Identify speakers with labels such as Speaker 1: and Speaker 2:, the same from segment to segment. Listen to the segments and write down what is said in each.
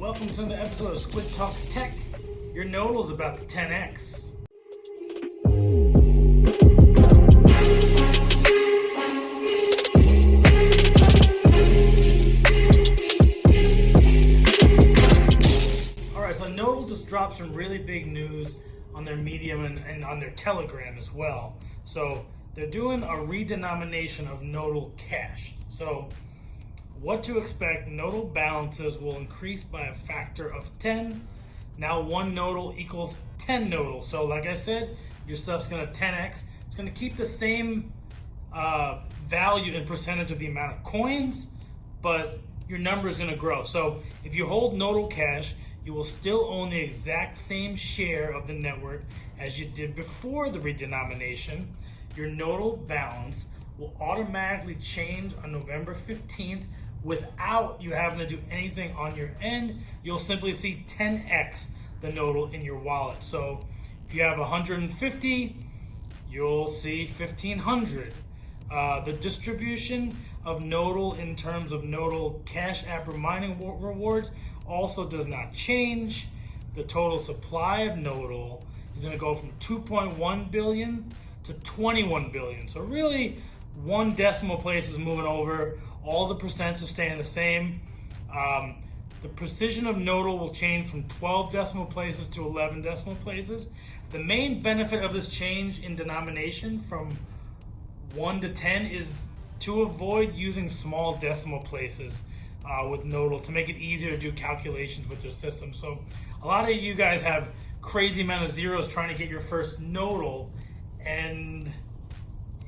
Speaker 1: Welcome to another episode of Squid Talks Tech. Your Nodle's about to 10x. Alright, so Nodle just dropped some really big news on their Medium and on their Telegram as well. So they're doing a redenomination of Nodle Cash. So what to expect: Nodle balances will increase by a factor of 10. Now 1 Nodle equals 10 Nodle. So like I said, your stuff's going to 10x. It's going to keep the same value and percentage of the amount of coins, but your number is going to grow. So if you hold Nodle Cash, you will still own the exact same share of the network as you did before the redenomination. Your Nodle balance will automatically change on November 15th without you having to do anything on your end. You'll simply see 10x the Nodle in your wallet. So if you have 150, you'll see 1,500. The distribution of Nodle in terms of Nodle Cash App mining rewards also does not change. The total supply of Nodle is going to go from 2.1 billion to 21 billion. So really, one decimal place is moving over. All the percents are staying the same. The precision of Nodle will change from 12 decimal places to 11 decimal places. The main benefit of this change in denomination from 1 to 10 is to avoid using small decimal places with Nodle, to make it easier to do calculations with your system. So a lot of you guys have crazy amount of zeros trying to get your first Nodle, and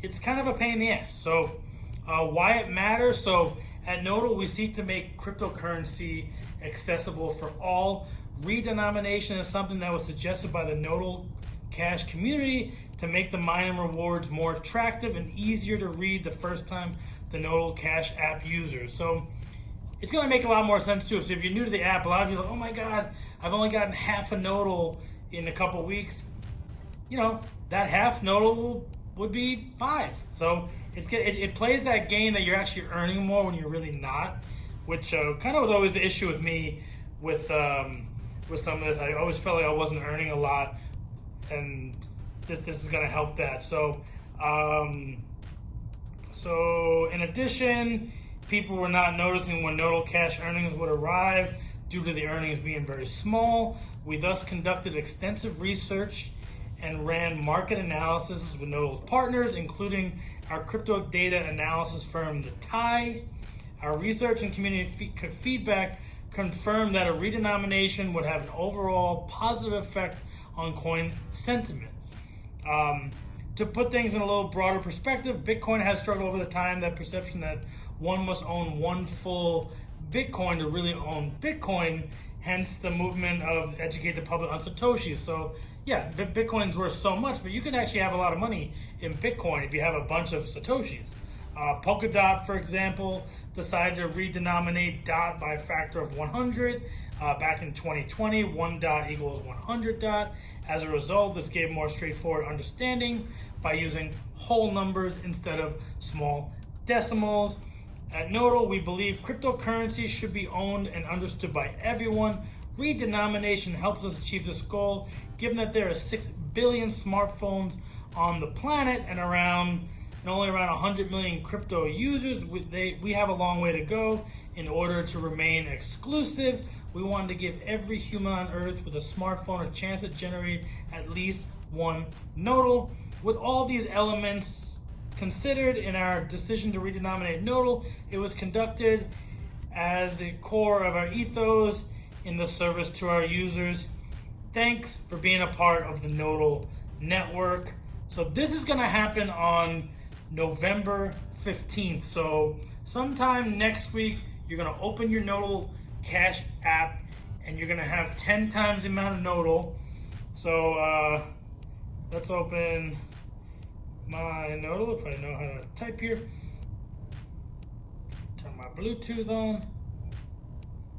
Speaker 1: it's kind of a pain in the ass. So why it matters? So at Nodle, we seek to make cryptocurrency accessible for all. Redenomination is something that was suggested by the Nodle Cash community to make the mining rewards more attractive and easier to read the first time the Nodle Cash app users. So it's going to make a lot more sense too. So if you're new to the app, a lot of you are like, oh my God, I've only gotten half a Nodle in a couple weeks. You know, that half Nodle would be 5. So it plays that game that you're actually earning more when you're really not, which kind of was always the issue with me with some of this. I always felt like I wasn't earning a lot, and this is going to help that. So in addition, people were not noticing when Nodle Cash earnings would arrive due to the earnings being very small. We thus conducted extensive research and ran market analysis with Nodle's partners, including our crypto data analysis firm, The Tie. Our research and community feedback confirmed that a redenomination would have an overall positive effect on coin sentiment. To put things in a little broader perspective, Bitcoin has struggled over the time. That perception that one must own one full Bitcoin to really own Bitcoin, hence the movement of educate the public on Satoshis. So yeah, Bitcoin's worth so much, but you can actually have a lot of money in Bitcoin if you have a bunch of Satoshis. Polkadot, for example, decided to redenominate DOT by a factor of 100 back in 2020. 1 dot equals 100 dot. As a result, this gave more straightforward understanding by using whole numbers instead of small decimals. At Nodle, we believe cryptocurrency should be owned and understood by everyone. Redenomination helps us achieve this goal, given that there are 6 billion smartphones on the planet and only around 100 million crypto users. We have a long way to go in order to remain exclusive. We wanted to give every human on Earth with a smartphone a chance to generate at least 1 Nodle. With all these elements considered in our decision to redenominate Nodle, it was conducted as a core of our ethos in the service to our users. Thanks for being a part of the Nodle network. So this is going to happen on November 15th. So sometime next week, you're going to open your Nodle Cash app and you're going to have 10 times the amount of Nodle. So let's open my Nodle if I know how to type here. Turn my Bluetooth on.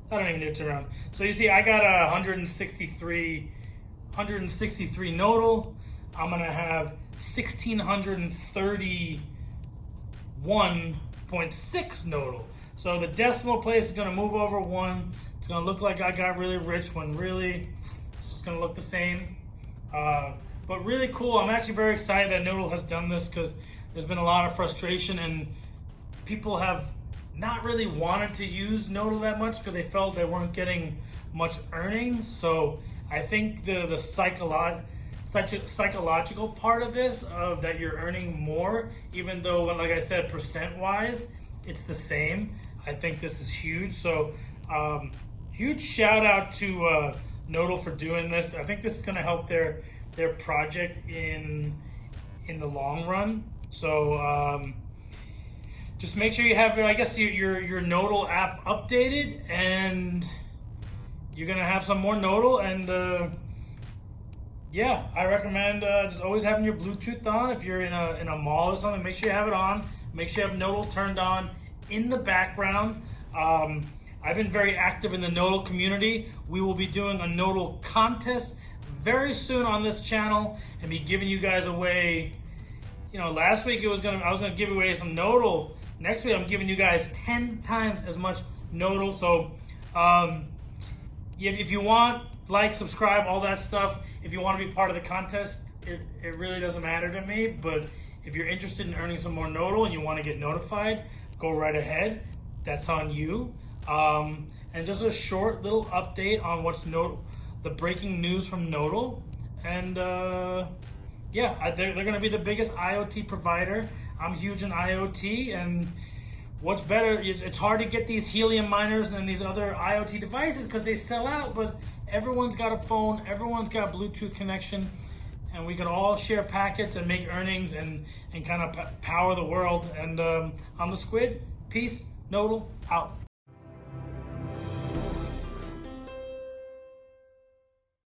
Speaker 1: I don't even need to turn around. So you see, I got 163 Nodle. I'm gonna have 1,631.6 Nodle. So the decimal place is going to move over 1. It's going to look like I got really rich when really it's just going to look the same. But really cool. I'm actually very excited that Nodle has done this because there's been a lot of frustration and people have not really wanted to use Nodle that much because they felt they weren't getting much earnings. So I think the psychological part of this, of that you're earning more, even though, like I said, percent-wise, it's the same. I think this is huge. So huge shout out to Nodle for doing this. I think this is going to help their project in the long run. So just make sure you have, I guess, your Nodle app updated, and you're gonna have some more Nodle. And yeah, I recommend just always having your Bluetooth on. If you're in a mall or something, make sure you have it on. Make sure you have Nodle turned on in the background. I've been very active in the Nodle community. We will be doing a Nodle contest very soon on this channel and be giving you guys away. You know, last week I was gonna give away some Nodle. Next week I'm giving you guys 10 times as much Nodle. So if you want, like, subscribe, all that stuff. If you want to be part of the contest, it really doesn't matter to me. But if you're interested in earning some more Nodle and you want to get notified, go right ahead. That's on you. And just a short little update on what's the breaking news from Nodle. And yeah, they're going to be the biggest IoT provider. I'm huge in IoT, and what's better, it's hard to get these helium miners and these other IoT devices because they sell out, but everyone's got a phone, everyone's got a Bluetooth connection, and we can all share packets and make earnings and kind of power the world. And I'm the Squid. Peace. Nodle out.